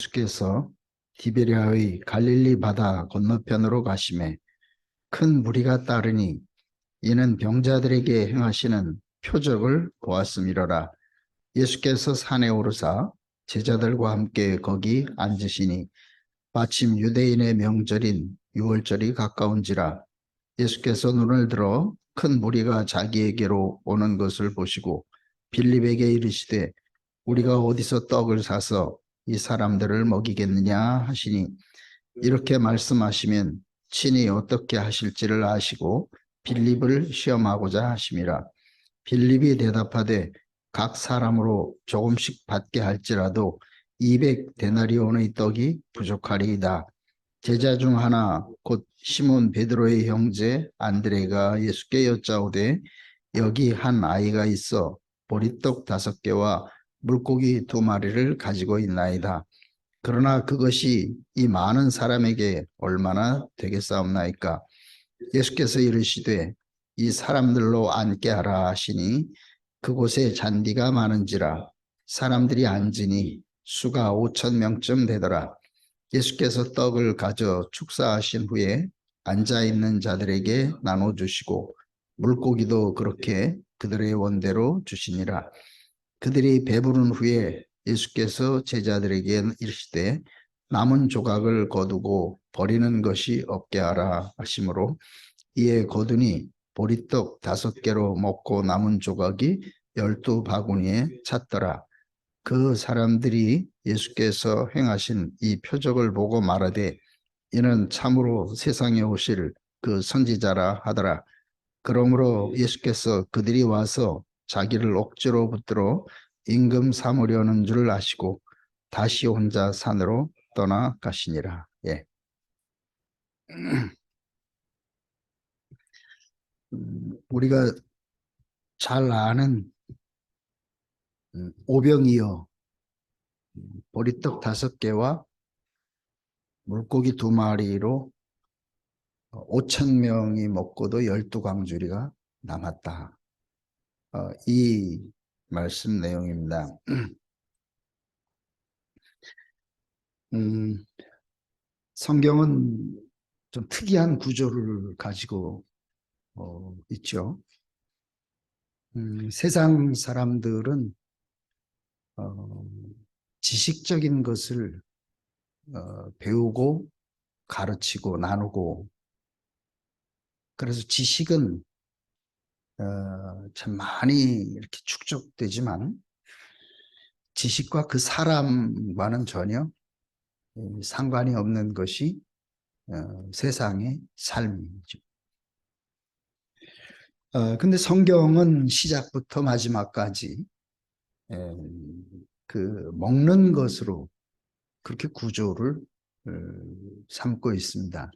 예수께서 디베랴의 갈릴리 바다 건너편으로 가시매 큰 무리가 따르니 이는 병자들에게 행하시는 표적을 보았음이로라. 예수께서 산에 오르사 제자들과 함께 거기 앉으시니 마침 유대인의 명절인 유월절이 가까운지라. 예수께서 눈을 들어 큰 무리가 자기에게로 오는 것을 보시고 빌립에게 이르시되 우리가 어디서 떡을 사서 이 사람들을 먹이겠느냐 하시니, 이렇게 말씀하시면 친히 어떻게 하실지를 아시고 빌립을 시험하고자 하심이라. 빌립이 대답하되 각 사람으로 조금씩 받게 할지라도 200데나리온의 떡이 부족하리이다. 제자 중 하나 곧 시몬 베드로의 형제 안드레가 예수께 여짜오되 여기 한 아이가 있어 보리떡 5개와 물고기 2마리를 가지고 있나이다. 그러나 그것이 이 많은 사람에게 얼마나 되겠사옵나이까. 예수께서 이르시되 이 사람들로 앉게 하라 하시니 그곳에 잔디가 많은지라 사람들이 앉으니 수가 5,000명쯤 되더라. 예수께서 떡을 가져 축사하신 후에 앉아있는 자들에게 나눠주시고 물고기도 그렇게 그들의 원대로 주시니라. 그들이 배부른 후에 예수께서 제자들에게 이르시되 남은 조각을 거두고 버리는 것이 없게 하라 하시므로 이에 거두니 보리떡 5개로 먹고 남은 조각이 12바구니에 찼더라. 그 사람들이 예수께서 행하신 이 표적을 보고 말하되 이는 참으로 세상에 오실 그 선지자라 하더라. 그러므로 예수께서 그들이 와서 자기를 억지로 붙들어 임금 삼으려는 줄 아시고 다시 혼자 산으로 떠나가시니라. 예. 우리가 잘 아는 오병이어 보리떡 5개와 물고기 2마리로 5,000명이 먹고도 12광주리가 남았다. 이 말씀 내용입니다. 성경은 좀 특이한 구조를 가지고 있죠. 세상 사람들은 지식적인 것을 배우고 가르치고 나누고, 그래서 지식은 참 많이 이렇게 축적되지만 지식과 그 사람과는 전혀 상관이 없는 것이 세상의 삶이죠. 근데 성경은 시작부터 마지막까지 그 먹는 것으로 그렇게 구조를 삼고 있습니다.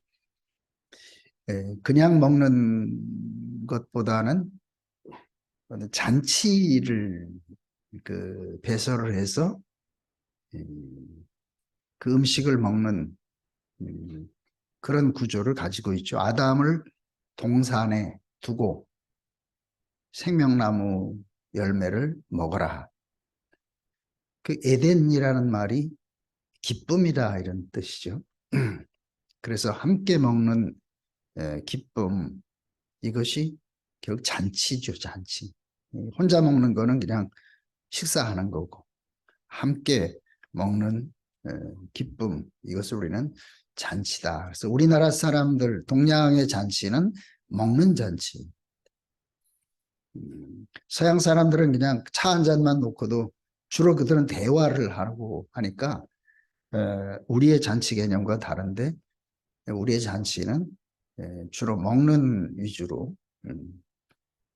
그냥 먹는 것보다는 잔치를 배설을 해서 그 음식을 먹는 그런 구조를 가지고 있죠. 아담을 동산에 두고 생명나무 열매를 먹어라. 그 에덴이라는 말이 기쁨이다 이런 뜻이죠. 그래서 함께 먹는 기쁨, 이것이 결국 잔치죠, 잔치. 혼자 먹는 거는 그냥 식사하는 거고, 함께 먹는 기쁨, 이것을 우리는 잔치다. 그래서 우리나라 사람들, 동양의 잔치는 먹는 잔치. 서양 사람들은 그냥 차 한 잔만 놓고도 주로 그들은 대화를 하고 하니까 우리의 잔치 개념과 다른데, 우리의 잔치는 주로 먹는 위주로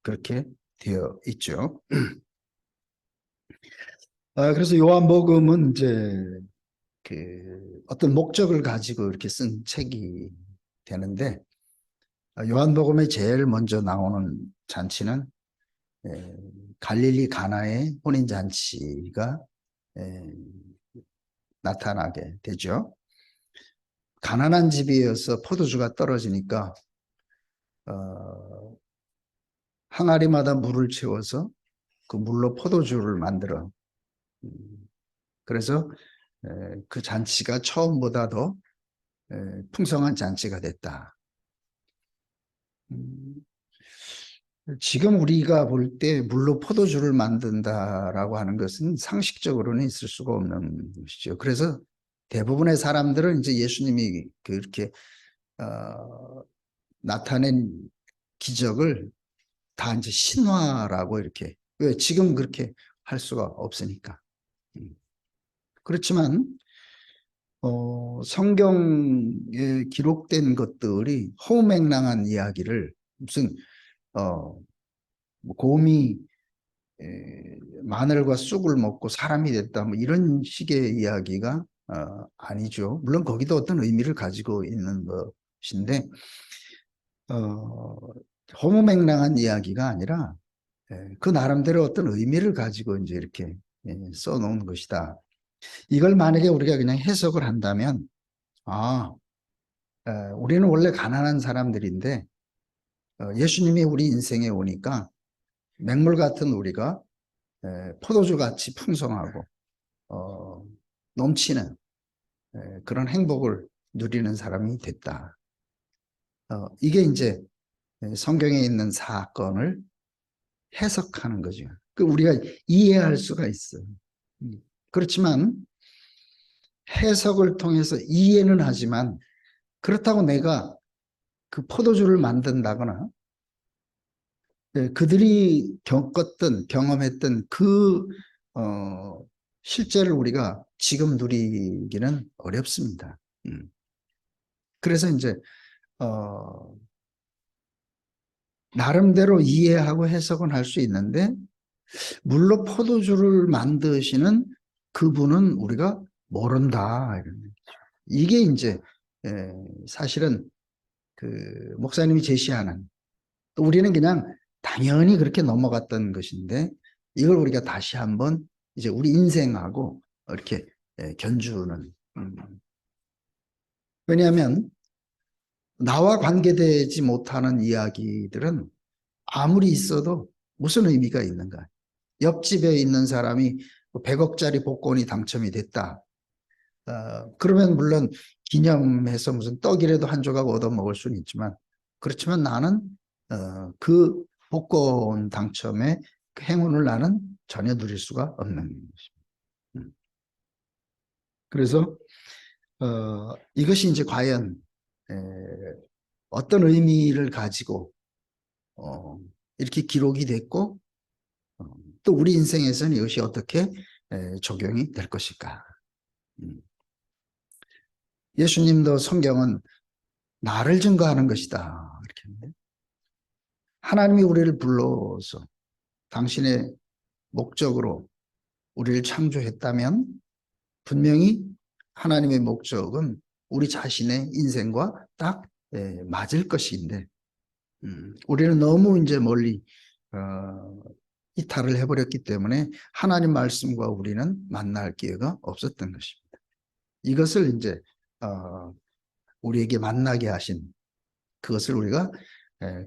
그렇게 되어 있죠. 그래서 요한복음은 이제 그 어떤 목적을 가지고 이렇게 쓴 책이 되는데, 요한복음에 제일 먼저 나오는 잔치는 갈릴리 가나의 혼인잔치가 나타나게 되죠. 가난한 집이어서 포도주가 떨어지니까 항아리마다 물을 채워서 그 물로 포도주를 만들어. 그래서 그 잔치가 처음보다 더 풍성한 잔치가 됐다. 지금 우리가 볼 때 물로 포도주를 만든다라고 하는 것은 상식적으로는 있을 수가 없는 것이죠. 그래서 대부분의 사람들은 이제 예수님이 그렇게 나타낸 기적을 다 이제 신화라고 이렇게, 왜 지금 그렇게 할 수가 없으니까. 그렇지만 성경에 기록된 것들이 허무맹랑한 이야기를 무슨 곰이 마늘과 쑥을 먹고 사람이 됐다 뭐 이런 식의 이야기가 아니죠. 물론 거기도 어떤 의미를 가지고 있는 것인데 허무맹랑한 이야기가 아니라 그 나름대로 어떤 의미를 가지고 이제 이렇게 써놓은 것이다. 이걸 만약에 우리가 그냥 해석을 한다면 우리는 원래 가난한 사람들인데 예수님이 우리 인생에 오니까 맹물 같은 우리가 포도주 같이 풍성하고 넘치는 그런 행복을 누리는 사람이 됐다. 이게 이제 성경에 있는 사건을 해석하는 거죠. 우리가 이해할 수가 있어요. 그렇지만 해석을 통해서 이해는 하지만 그렇다고 내가 그 포도주를 만든다거나 그들이 겪었던 경험했던 그 실제를 우리가 지금 누리기는 어렵습니다. 그래서 이제 나름대로 이해하고 해석은 할 수 있는데 물로 포도주를 만드시는 그분은 우리가 모른다. 이게 이제 사실은 그 목사님이 제시하는, 또 우리는 그냥 당연히 그렇게 넘어갔던 것인데 이걸 우리가 다시 한번 이제 우리 인생하고 이렇게 견주는. 왜냐하면 나와 관계되지 못하는 이야기들은 아무리 있어도 무슨 의미가 있는가. 옆집에 있는 사람이 100억짜리 복권이 당첨이 됐다. 그러면 물론 기념해서 무슨 떡이라도 한 조각 얻어 먹을 수는 있지만, 그렇지만 나는 그 복권 당첨의 그 행운을 나는 전혀 누릴 수가 없는 것입니다. 그래서 이것이 이제 과연 어떤 의미를 가지고 이렇게 기록이 됐고 또 우리 인생에서는 이것이 어떻게 적용이 될 것일까. 예수님도 성경은 나를 증거하는 것이다 이렇게 했는데, 하나님이 우리를 불러서 당신의 목적으로 우리를 창조했다면 분명히 하나님의 목적은 우리 자신의 인생과 딱 맞을 것인데 우리는 너무 이제 멀리 이탈을 해버렸기 때문에 하나님 말씀과 우리는 만날 기회가 없었던 것입니다. 이것을 이제 우리에게 만나게 하신 그것을 우리가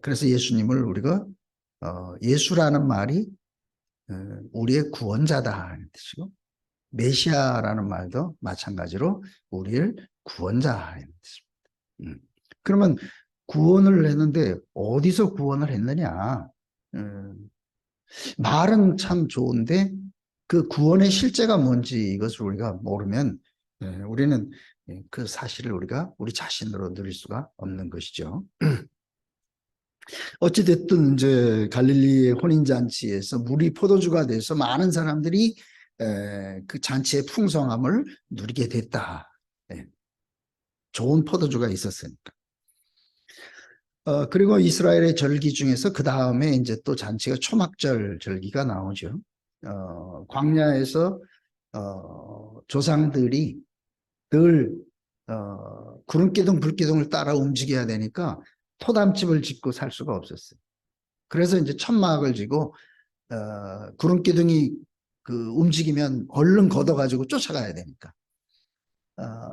그래서 예수님을 우리가 예수라는 말이 우리의 구원자다 하는 뜻이고 메시아라는 말도 마찬가지로 우리를 구원자 하는 뜻입니다. 그러면 구원을 했는데 어디서 구원을 했느냐? 말은 참 좋은데 그 구원의 실제가 뭔지 이것을 우리가 모르면 우리는 그 사실을 우리가 우리 자신으로 누릴 수가 없는 것이죠. 어찌됐든 이제 갈릴리의 혼인잔치에서 물이 포도주가 돼서 많은 사람들이 그 잔치의 풍성함을 누리게 됐다. 좋은 포도주가 있었으니까. 그리고 이스라엘의 절기 중에서 그 다음에 이제 또 잔치가 초막절 절기가 나오죠. 광야에서 조상들이 늘 구름기둥 불기둥을 따라 움직여야 되니까 토담집을 짓고 살 수가 없었어요. 그래서 이제 천막을 지고 구름기둥이 그 움직이면 얼른 걷어가지고 쫓아가야 되니까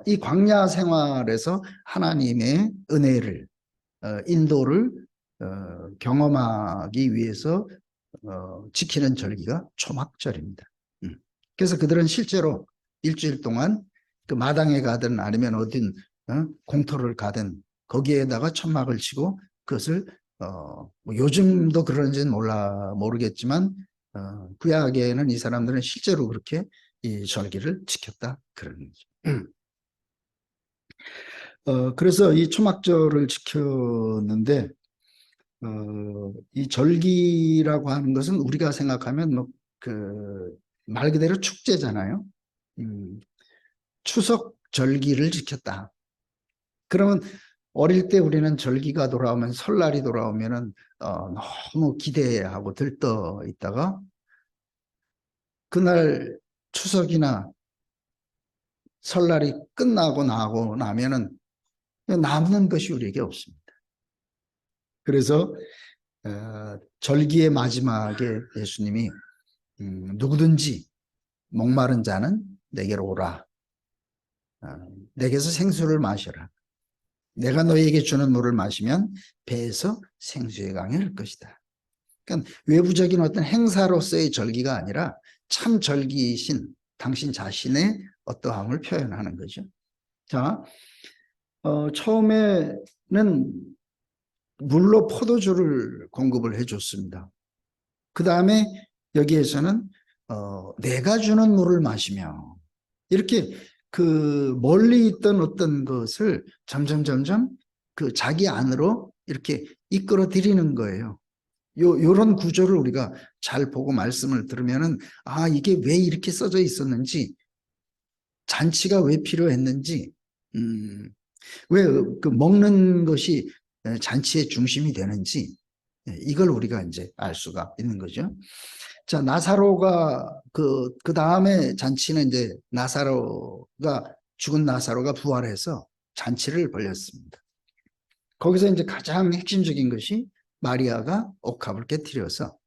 이 광야 생활에서 하나님의 은혜를 인도를 경험하기 위해서 지키는 절기가 초막절입니다. 그래서 그들은 실제로 일주일 동안 그 마당에 가든 아니면 어딘 공터를 가든 거기에다가 천막을 치고 그것을 뭐 요즘도 그런지는 모르겠지만 구약에는 이 사람들은 실제로 그렇게 이 절기를 지켰다 그런 거죠. 그래서 이 초막절을 지켰는데 이 절기라고 하는 것은 우리가 생각하면 뭐 말 그대로 축제잖아요. 추석 절기를 지켰다. 그러면 어릴 때 우리는 절기가 돌아오면 설날이 돌아오면은 너무 기대하고 들떠 있다가 그날 추석이나 설날이 끝나고 나면은 남는 것이 우리에게 없습니다. 그래서 절기의 마지막에 예수님이 누구든지 목마른 자는 내게로 오라. 내게서 생수를 마셔라. 내가 너희에게 주는 물을 마시면 배에서 생수의 강이 흐를 것이다. 그러니까 외부적인 어떤 행사로서의 절기가 아니라 참 절기이신 당신 자신의 어떠함을 표현하는 거죠. 자, 처음에는 물로 포도주를 공급을 해줬습니다. 그 다음에 여기에서는 내가 주는 물을 마시며 이렇게 그 멀리 있던 어떤 것을 점점 그 자기 안으로 이렇게 이끌어 들이는 거예요. 요런 구조를 우리가 잘 보고 말씀을 들으면은 이게 왜 이렇게 써져 있었는지, 잔치가 왜 필요했는지, 왜 그 먹는 것이 잔치의 중심이 되는지 이걸 우리가 이제 알 수가 있는 거죠. 자, 나사로가 그 다음에 잔치는 이제 죽은 나사로가 부활해서 잔치를 벌였습니다. 거기서 이제 가장 핵심적인 것이 마리아가 옥합을 깨뜨려서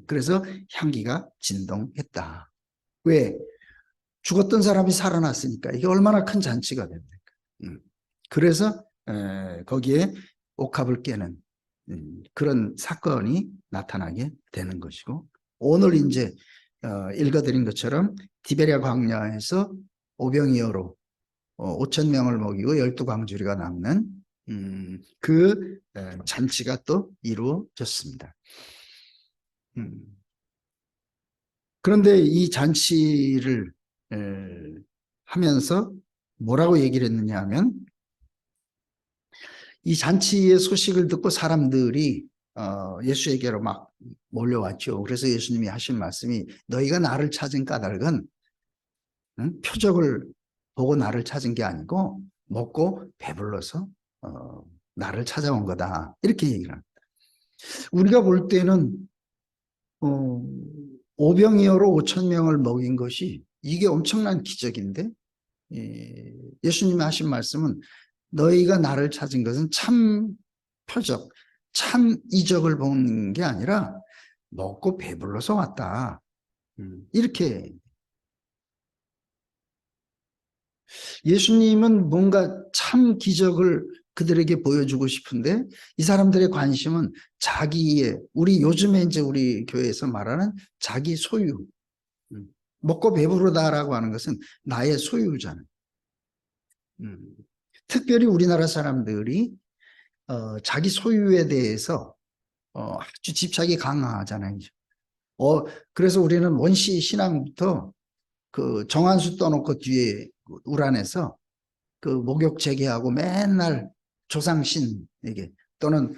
그래서 향기가 진동했다. 왜? 죽었던 사람이 살아났으니까 이게 얼마나 큰 잔치가 됩니까? 그래서 거기에 옥합을 깨는 그런 사건이 나타나게 되는 것이고, 오늘 이제 읽어드린 것처럼 디베랴 광야에서 오병이어로 5천 명을 먹이고 12광주리가 남는 그 잔치가 또 이루어졌습니다. 그런데 이 잔치를 하면서 뭐라고 얘기를 했느냐 하면, 이 잔치의 소식을 듣고 사람들이 예수에게로 막 몰려왔죠. 그래서 예수님이 하신 말씀이 너희가 나를 찾은 까닭은 표적을 보고 나를 찾은 게 아니고 먹고 배불러서 나를 찾아온 거다. 이렇게 얘기를 합니다. 우리가 볼 때는 오병이어로 5천 명을 먹인 것이 이게 엄청난 기적인데, 예수님이 하신 말씀은 너희가 나를 찾은 것은 참 표적, 참 이적을 본 게 아니라 먹고 배불러서 왔다. 이렇게 예수님은 뭔가 참 기적을 그들에게 보여주고 싶은데 이 사람들의 관심은 자기의, 우리 요즘에 이제 우리 교회에서 말하는 자기 소유, 먹고 배부르다라고 하는 것은 나의 소유잖아요. 특별히 우리나라 사람들이 자기 소유에 대해서 아주 집착이 강하잖아요. 그래서 우리는 원시 신앙부터 그 정한수 떠놓고 뒤에 우란에서 그 목욕 재개하고 맨날 조상신에게 또는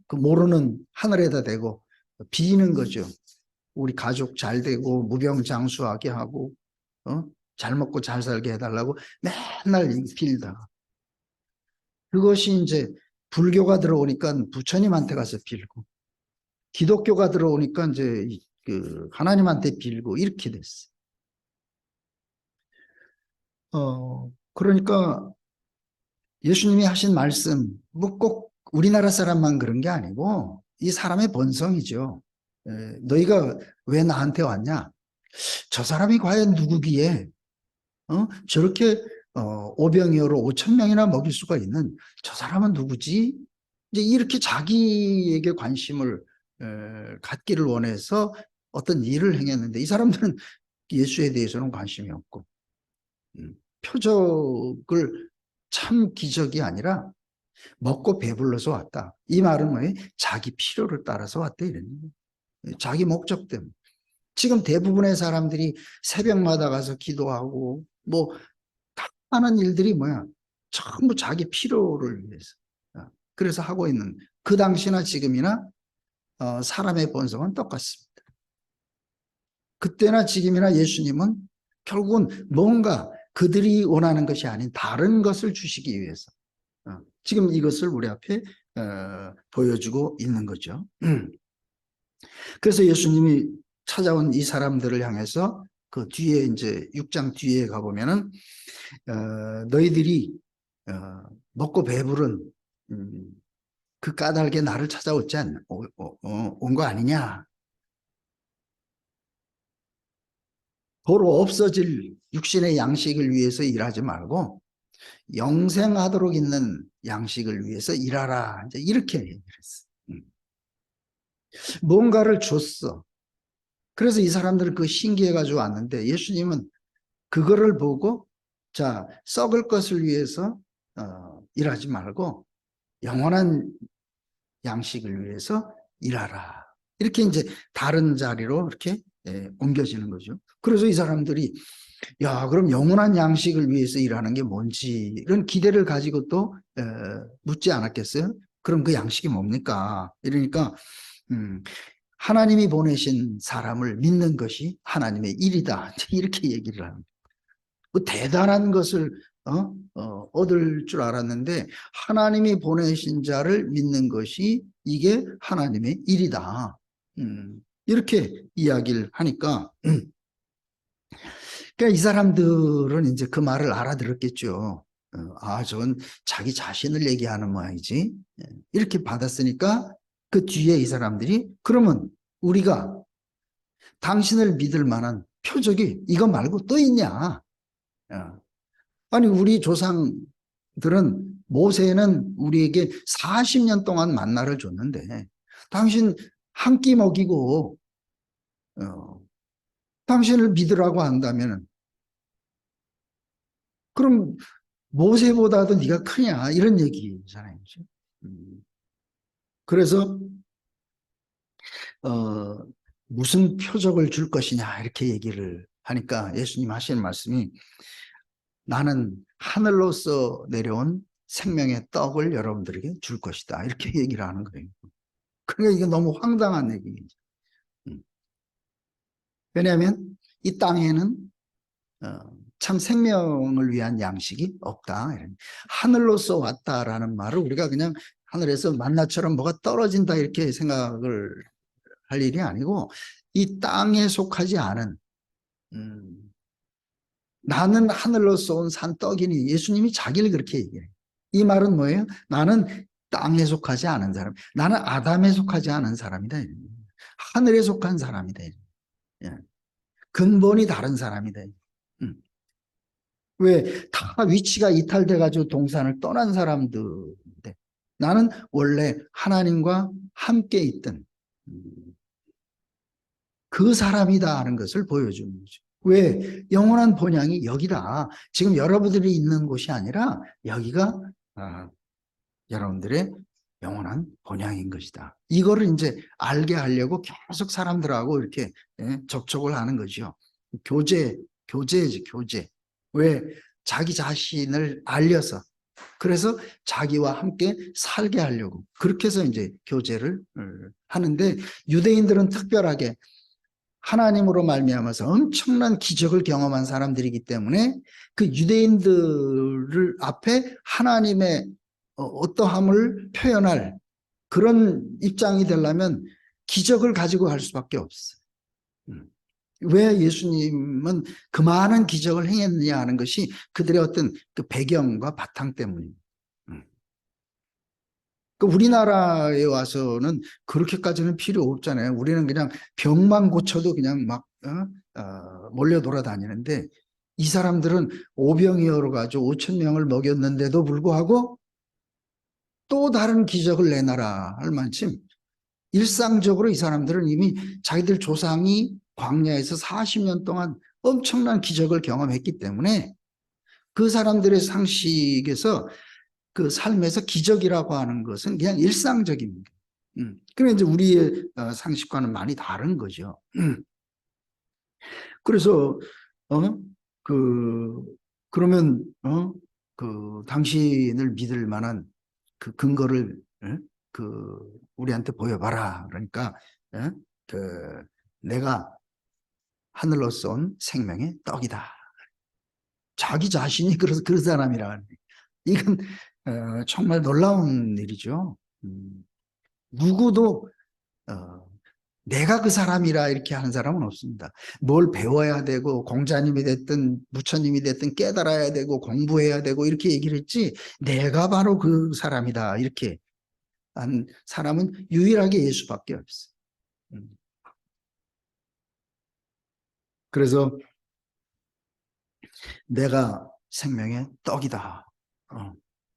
그 모르는 하늘에다 대고 비는 거죠. 우리 가족 잘 되고 무병장수하게 하고 잘 먹고 잘 살게 해달라고 맨날 빌다가, 그것이 이제 불교가 들어오니까 부처님한테 가서 빌고, 기독교가 들어오니까 이제 그 하나님한테 빌고 이렇게 됐어요. 그러니까 예수님이 하신 말씀, 뭐 꼭 우리나라 사람만 그런 게 아니고 이 사람의 본성이죠. 너희가 왜 나한테 왔냐? 저 사람이 과연 누구기에 저렇게 오병이어로 5천 명이나 먹일 수가 있는 저 사람은 누구지? 이제 이렇게 자기에게 관심을 갖기를 원해서 어떤 일을 행했는데 이 사람들은 예수에 대해서는 관심이 없고, 표적을 참 기적이 아니라 먹고 배불러서 왔다. 이 말은 뭐예요? 자기 필요를 따라서 왔다 이런 거예요. 자기 목적 때문에. 지금 대부분의 사람들이 새벽마다 가서 기도하고 뭐 하는 일들이 뭐야? 전부 자기 필요를 위해서. 그래서 하고 있는 그 당시나 지금이나 사람의 본성은 똑같습니다. 그때나 지금이나 예수님은 결국은 뭔가 그들이 원하는 것이 아닌 다른 것을 주시기 위해서 지금 이것을 우리 앞에 보여주고 있는 거죠. 그래서 예수님이 찾아온 이 사람들을 향해서 그 뒤에 이제 6장 뒤에 가보면은 너희들이 먹고 배부른 그 까닭에 나를 찾아오지 온 거 아니냐. 도로 없어질 육신의 양식을 위해서 일하지 말고 영생하도록 있는 양식을 위해서 일하라. 이제 이렇게 얘기를 했어. 뭔가를 줬어. 그래서 이 사람들은 그 신기해가지고 왔는데 예수님은 그거를 보고 자, 썩을 것을 위해서 일하지 말고 영원한 양식을 위해서 일하라. 이렇게 이제 다른 자리로 이렇게 옮겨지는 거죠. 그래서 이 사람들이 야, 그럼 영원한 양식을 위해서 일하는 게 뭔지 이런 기대를 가지고 또 묻지 않았겠어요? 그럼 그 양식이 뭡니까? 이러니까 하나님이 보내신 사람을 믿는 것이 하나님의 일이다. 이렇게 얘기를 합니다. 그 대단한 것을 얻을 줄 알았는데 하나님이 보내신 자를 믿는 것이 이게 하나님의 일이다. 이렇게 이야기를 하니까 그러니까 이 사람들은 이제 그 말을 알아들었겠죠. 아, 저건 자기 자신을 얘기하는 모양이지. 이렇게 받았으니까 그 뒤에 이 사람들이 그러면 우리가 당신을 믿을 만한 표적이 이거 말고 또 있냐? 아니 우리 조상들은 모세는 우리에게 40년 동안 만나를 줬는데 당신 한 끼 먹이고 당신을 믿으라고 한다면 그럼 모세보다도 네가 크냐 이런 얘기잖아요. 그래서 무슨 표적을 줄 것이냐 이렇게 얘기를 하니까 예수님 하시는 말씀이 나는 하늘로서 내려온 생명의 떡을 여러분들에게 줄 것이다 이렇게 얘기를 하는 거예요. 그러니까 이게 너무 황당한 얘기죠. 왜냐하면 이 땅에는 참 생명을 위한 양식이 없다. 하늘로서 왔다라는 말을 우리가 그냥 하늘에서 만나처럼 뭐가 떨어진다 이렇게 생각을 할 일이 아니고 이 땅에 속하지 않은 나는 하늘로서 온 산떡이니 예수님이 자기를 그렇게 얘기해요. 이 말은 뭐예요? 나는 땅에 속하지 않은 사람, 나는 아담에 속하지 않은 사람이다. 하늘에 속한 사람이다. 근본이 다른 사람이다. 왜? 다 위치가 이탈돼가지고 동산을 떠난 사람들인데 나는 원래 하나님과 함께 있던 그 사람이다 하는 것을 보여주는 거죠. 왜? 영원한 본향이 여기다. 지금 여러분들이 있는 곳이 아니라 여기가 여러분들의 영원한 본향인 것이다. 이거를 이제 알게 하려고 계속 사람들하고 이렇게 접촉을 하는 거죠. 교제지, 교제. 왜? 자기 자신을 알려서 그래서 자기와 함께 살게 하려고 그렇게 해서 이제 교제를 하는데 유대인들은 특별하게 하나님으로 말미암아서 엄청난 기적을 경험한 사람들이기 때문에 그 유대인들을 앞에 하나님의 어떠함을 표현할 그런 입장이 되려면 기적을 가지고 할 수밖에 없어요. 왜 예수님은 그 많은 기적을 행했느냐 하는 것이 그들의 어떤 그 배경과 바탕 때문입니다. 우리나라에 와서는 그렇게까지는 필요 없잖아요. 우리는 그냥 병만 고쳐도 그냥 막 몰려 돌아다니는데 이 사람들은 오병이어가지고 5천 명을 먹였는데도 불구하고 또 다른 기적을 내놔라 할 만큼 일상적으로 이 사람들은 이미 자기들 조상이 광야에서 40년 동안 엄청난 기적을 경험했기 때문에 그 사람들의 상식에서 그 삶에서 기적이라고 하는 것은 그냥 일상적입니다. 그래 이제 우리의 상식과는 많이 다른 거죠. 그래서 그 그러면 그 당신을 믿을 만한 그 근거를 그 우리한테 보여봐라. 그러니까 그 내가 하늘로서 온 생명의 떡이다. 자기 자신이 그래서 그 사람이라. 이건 정말 놀라운 일이죠. 누구도 내가 그 사람이라 이렇게 하는 사람은 없습니다. 뭘 배워야 되고 공자님이 됐든 부처님이 됐든 깨달아야 되고 공부해야 되고 이렇게 얘기를 했지 내가 바로 그 사람이다 이렇게 한 사람은 유일하게 예수밖에 없어요. 그래서 내가 생명의 떡이다.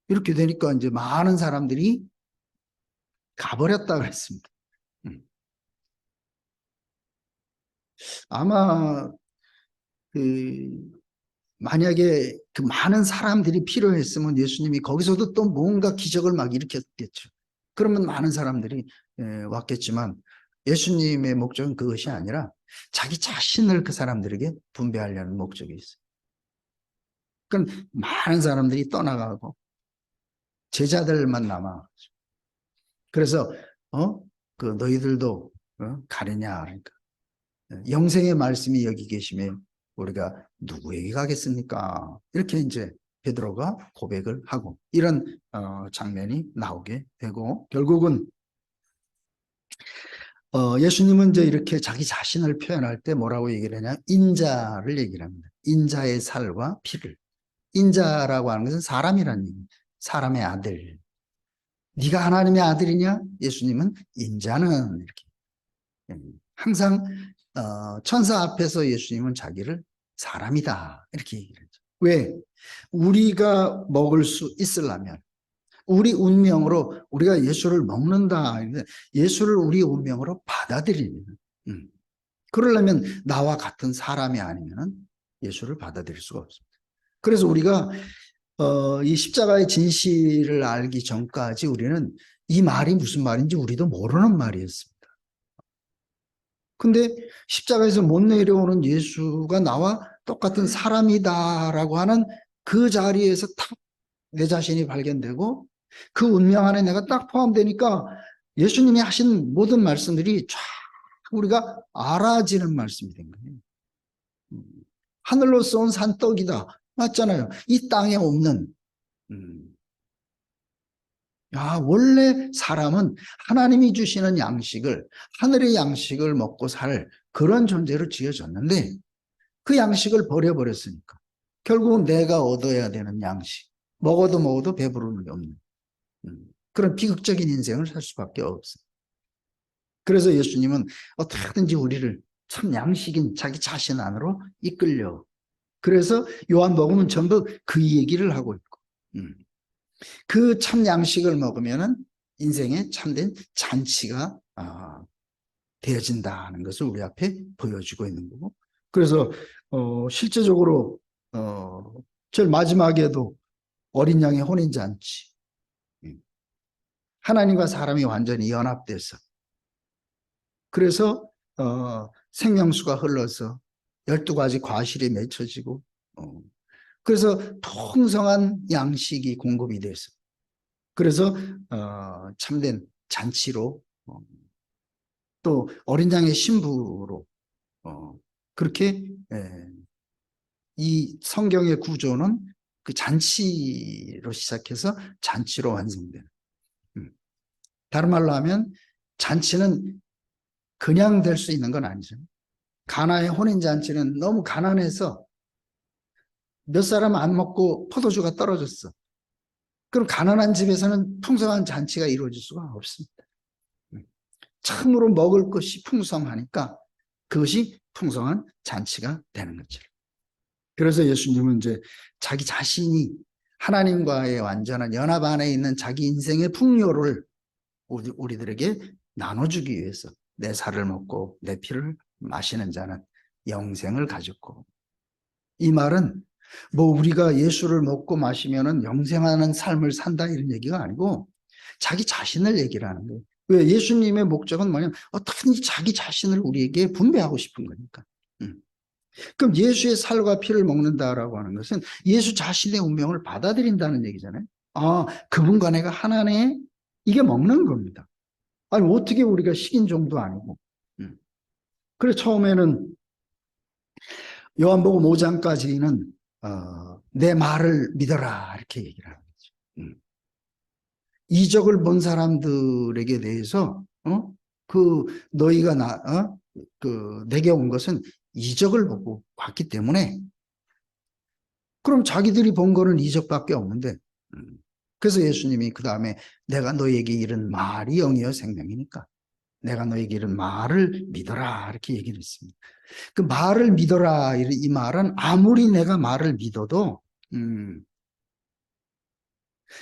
이렇게 되니까 이제 많은 사람들이 가버렸다 그랬습니다. 아마 그 만약에 그 많은 사람들이 필요했으면 예수님이 거기서도 또 뭔가 기적을 막 일으켰겠죠. 그러면 많은 사람들이 왔겠지만 예수님의 목적은 그것이 아니라 자기 자신을 그 사람들에게 분배하려는 목적이 있어요. 그럼 많은 사람들이 떠나가고 제자들만 남아. 그래서 그 너희들도 가느냐 그러니까 영생의 말씀이 여기 계시면 우리가 누구에게 가겠습니까? 이렇게 이제 베드로가 고백을 하고 이런 장면이 나오게 되고 결국은 예수님은 이제 이렇게 자기 자신을 표현할 때 뭐라고 얘기를 하냐? 인자를 얘기를 합니다. 인자의 살과 피를. 인자라고 하는 것은 사람이라는 얘기입니다. 사람의 아들. 네가 하나님의 아들이냐? 예수님은 인자는 이렇게 항상 천사 앞에서 예수님은 자기를 사람이다 이렇게 얘기를 하죠. 왜? 우리가 먹을 수 있으려면 우리 운명으로 우리가 예수를 먹는다. 예수를 우리 운명으로 받아들이는 그러려면 나와 같은 사람이 아니면 예수를 받아들일 수가 없습니다. 그래서 우리가 이 십자가의 진실을 알기 전까지 우리는 이 말이 무슨 말인지 우리도 모르는 말이었습니다. 근데 십자가에서 못 내려오는 예수가 나와 똑같은 사람이다라고 하는 그 자리에서 딱 내 자신이 발견되고 그 운명 안에 내가 딱 포함되니까 예수님이 하신 모든 말씀들이 쫙 우리가 알아지는 말씀이 된 거예요. 하늘로서 온 산떡이다. 맞잖아요. 이 땅에 없는 원래 사람은 하나님이 주시는 양식을 하늘의 양식을 먹고 살 그런 존재로 지어졌는데 그 양식을 버려버렸으니까 결국은 내가 얻어야 되는 양식 먹어도 배부름이 없는 그런 비극적인 인생을 살 수밖에 없어요. 그래서 예수님은 어떻게든지 우리를 참 양식인 자기 자신 안으로 이끌려. 그래서 요한복음은 전부 그 얘기를 하고 있고 그 참 양식을 먹으면 인생에 참된 잔치가 되어진다는 것을 우리 앞에 보여주고 있는 거고 그래서 실제적으로 제일 마지막에도 어린 양의 혼인잔치 하나님과 사람이 완전히 연합돼서 그래서 생명수가 흘러서 12가지 과실이 맺혀지고 그래서 풍성한 양식이 공급이 돼서 그래서 참된 잔치로 또 어린 양의 신부로 그렇게 이 성경의 구조는 그 잔치로 시작해서 잔치로 완성되는 다른 말로 하면 잔치는 그냥 될 수 있는 건 아니죠. 가나의 혼인잔치는 너무 가난해서 몇 사람 안 먹고 포도주가 떨어졌어. 그럼 가난한 집에서는 풍성한 잔치가 이루어질 수가 없습니다. 참으로 먹을 것이 풍성하니까 그것이 풍성한 잔치가 되는 거죠. 그래서 예수님은 이제 자기 자신이 하나님과의 완전한 연합 안에 있는 자기 인생의 풍요를 우리들에게 나눠주기 위해서 내 살을 먹고 내 피를 마시는 자는 영생을 가졌고 이 말은 뭐 우리가 예수를 먹고 마시면은 영생하는 삶을 산다 이런 얘기가 아니고 자기 자신을 얘기를 하는 거예요. 왜? 예수님의 목적은 뭐냐면 어떻게든지 자기 자신을 우리에게 분배하고 싶은 거니까. 그럼 예수의 살과 피를 먹는다라고 하는 것은 예수 자신의 운명을 받아들인다는 얘기잖아요. 아, 그분과 내가 하나네, 이게 먹는 겁니다. 아니 어떻게 우리가 식인종도 아니고. 그래 처음에는 요한복음 5장까지는 내 말을 믿어라 이렇게 얘기를 하는 거죠. 이적을 본 사람들에게 대해서 그 너희가 내게 온 것은 이적을 보고 왔기 때문에, 그럼 자기들이 본 거는 이적밖에 없는데, 그래서 예수님이 그 다음에 내가 너희에게 이른 말이 영이요 생명이니까 내가 너희에게 이른 말을 믿어라 이렇게 얘기를 했습니다. 그 말을 믿어라 이 말은 아무리 내가 말을 믿어도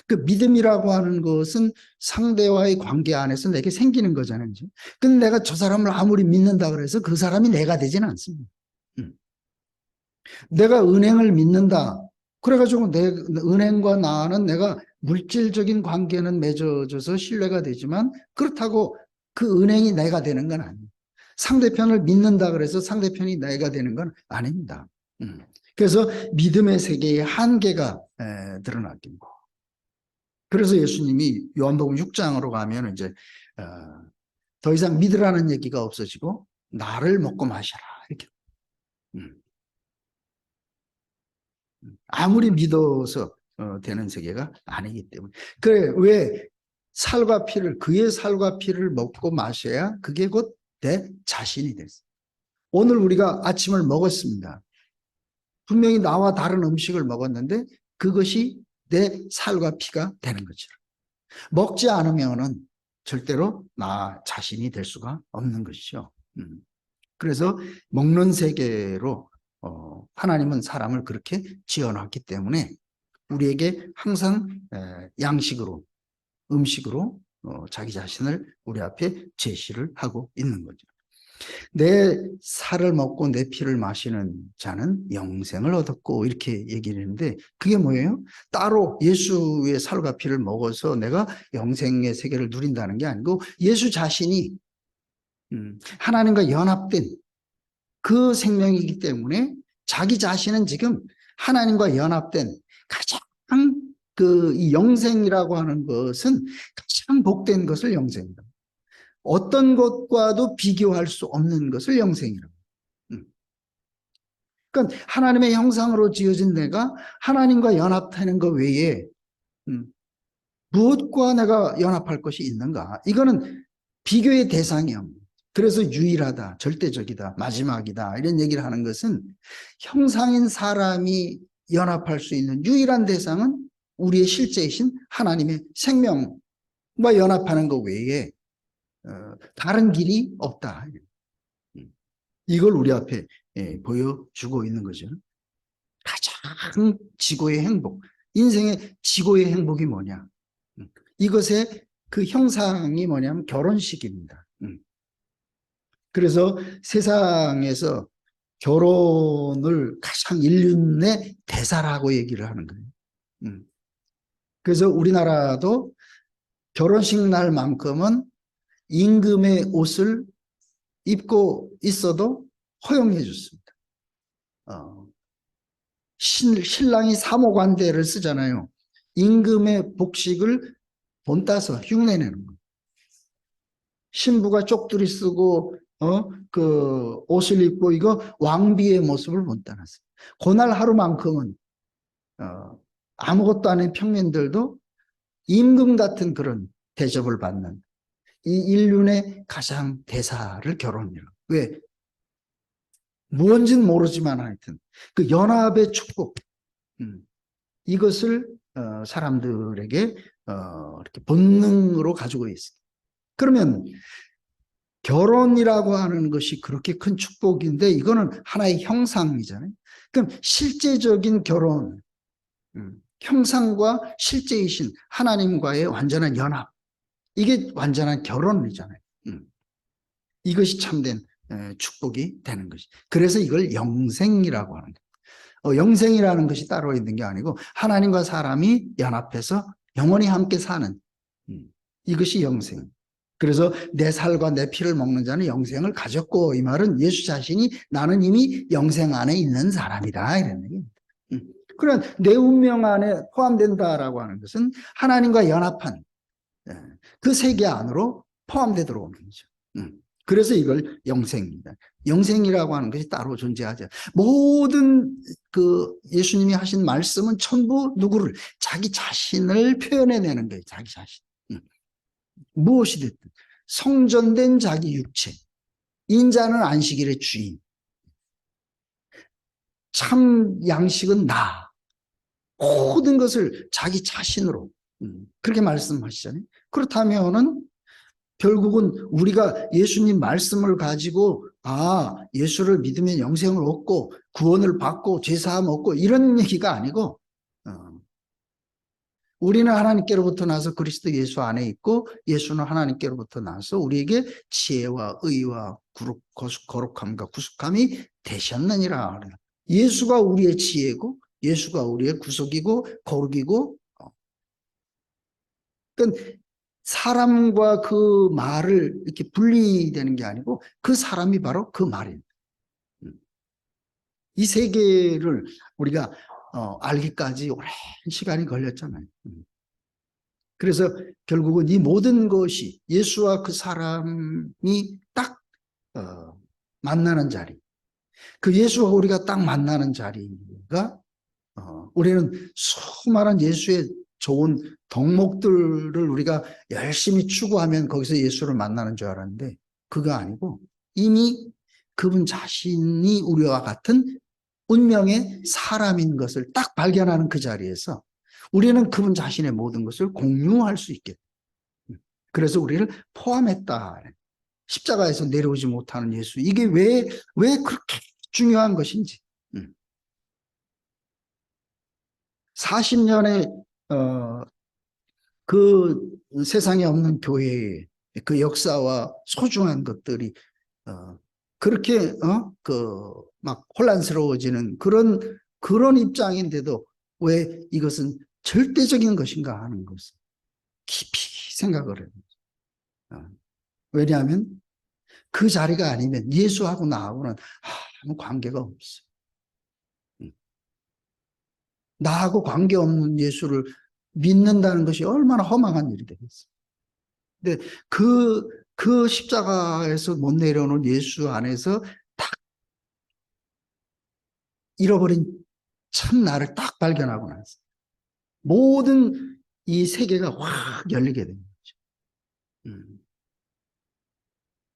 그 믿음이라고 하는 것은 상대와의 관계 안에서 내게 생기는 거잖아요. 근데 내가 저 사람을 아무리 믿는다 그래서 그 사람이 내가 되지는 않습니다. 내가 은행을 믿는다. 그래가지고 내 은행과 나는 내가 물질적인 관계는 맺어져서 신뢰가 되지만 그렇다고 그 은행이 내가 되는 건 아니에요. 상대편을 믿는다 그래서 상대편이 내가 되는 건 아닙니다. 그래서 믿음의 세계의 한계가 드러나긴 거. 그래서 예수님이 요한복음 6장으로 가면 이제 더 이상 믿으라는 얘기가 없어지고 나를 먹고 마셔라 이렇게. 아무리 믿어서 되는 세계가 아니기 때문에. 그래 왜 살과 피를, 그의 살과 피를 먹고 마셔야 그게 곧 내 자신이 됐어. 오늘 우리가 아침을 먹었습니다. 분명히 나와 다른 음식을 먹었는데 그것이 내 살과 피가 되는 것처럼. 먹지 않으면은 절대로 나 자신이 될 수가 없는 것이죠. 그래서 먹는 세계로 하나님은 사람을 그렇게 지어놨기 때문에 우리에게 항상 양식으로, 음식으로 자기 자신을 우리 앞에 제시를 하고 있는 거죠. 내 살을 먹고 내 피를 마시는 자는 영생을 얻었고 이렇게 얘기를 했는데 그게 뭐예요? 따로 예수의 살과 피를 먹어서 내가 영생의 세계를 누린다는 게 아니고 예수 자신이 하나님과 연합된 그 생명이기 때문에 자기 자신은 지금 하나님과 연합된 가장 이 영생이라고 하는 것은 가장 복된 것을 영생이다. 어떤 것과도 비교할 수 없는 것을 영생이라고. 그러니까 하나님의 형상으로 지어진 내가 하나님과 연합하는 것 외에 무엇과 내가 연합할 것이 있는가? 이거는 비교의 대상이 없는. 그래서 유일하다, 절대적이다, 마지막이다 이런 얘기를 하는 것은 형상인 사람이 연합할 수 있는 유일한 대상은 우리의 실제이신 하나님의 생명과 연합하는 것 외에 다른 길이 없다. 이걸 우리 앞에 보여주고 있는 거죠. 가장 지고의 행복, 인생의 지고의 행복이 뭐냐? 이것의 그 형상이 뭐냐면 결혼식입니다. 그래서 세상에서 결혼을 가장 인륜의 대사라고 얘기를 하는 거예요. 그래서 우리나라도 결혼식 날만큼은 임금의 옷을 입고 있어도 허용해 줬습니다. 신랑이 사모관대를 쓰잖아요. 임금의 복식을 본따서 흉내내는 거예요. 신부가 쪽두리 쓰고 그 옷을 입고 이거 왕비의 모습을 본따놨어요. 그날 하루만큼은 아무것도 아닌 평민들도 임금 같은 그런 대접을 받는 이 인륜의 가장 대사를 결혼이라고. 왜? 뭔지는 모르지만 하여튼 그 연합의 축복, 이것을 사람들에게 이렇게 본능으로 가지고 있어요. 그러면 결혼이라고 하는 것이 그렇게 큰 축복인데 이거는 하나의 형상이잖아요. 그럼 실제적인 결혼, 형상과 실제이신 하나님과의 완전한 연합, 이게 완전한 결혼이잖아요. 이것이 참된 축복이 되는 것이. 그래서 이걸 영생이라고 하는 거예요. 영생이라는 것이 따로 있는 게 아니고 하나님과 사람이 연합해서 영원히 함께 사는 이것이 영생. 그래서 내 살과 내 피를 먹는 자는 영생을 가졌고, 이 말은 예수 자신이 나는 이미 영생 안에 있는 사람이다 이런 얘기입니다. 그런 내 운명 안에 포함된다라고 하는 것은 하나님과 연합한 그 세계 안으로 포함되어 들어오는 거죠. 그래서 이걸 영생입니다. 영생이라고 하는 것이 따로 존재하죠. 모든 그 예수님이 하신 말씀은 전부 누구를? 자기 자신을 표현해내는 거예요. 자기 자신. 무엇이 됐든 성전된 자기 육체, 인자는 안식일의 주인, 참 양식은 나, 모든 것을 자기 자신으로 그렇게 말씀하시잖아요. 그렇다면은 결국은 우리가 예수님 말씀을 가지고 예수를 믿으면 영생을 얻고 구원을 받고 죄사함 얻고 이런 얘기가 아니고 우리는 하나님께로부터 나서 그리스도 예수 안에 있고 예수는 하나님께로부터 나서 우리에게 지혜와 의와 거룩함과 구속함이 되셨느니라. 예수가 우리의 지혜고 예수가 우리의 구속이고 거룩이고, 그러니까 사람과 그 말을 이렇게 분리되는 게 아니고 그 사람이 바로 그 말입니다. 이 세계를 우리가 알기까지 오랜 시간이 걸렸잖아요. 그래서 결국은 이 모든 것이 예수와 그 사람이 딱 만나는 자리, 그 예수와 우리가 딱 만나는 자리가 우리는 수많은 예수의 좋은 덕목들을 우리가 열심히 추구하면 거기서 예수를 만나는 줄 알았는데 그거 아니고 이미 그분 자신이 우리와 같은 운명의 사람인 것을 딱 발견하는 그 자리에서 우리는 그분 자신의 모든 것을 공유할 수 있게. 그래서 우리를 포함했다. 십자가에서 내려오지 못하는 예수. 이게 왜 그렇게 중요한 것인지. 40년의 그 세상에 없는 교회의 그 역사와 소중한 것들이 그렇게 막 혼란스러워지는 그런 입장인데도 왜 이것은 절대적인 것인가 하는 것을 깊이 생각을 해요. 왜냐하면 그 자리가 아니면 예수하고 나하고는 아무 관계가 없어요. 나하고 관계없는 예수를 믿는다는 것이 얼마나 허망한 일이 되겠어요. 근데 그 십자가에서 못 내려오는 예수 안에서 딱 잃어버린 참 나를 딱 발견하고 나서 모든 이 세계가 확 열리게 되는 거죠.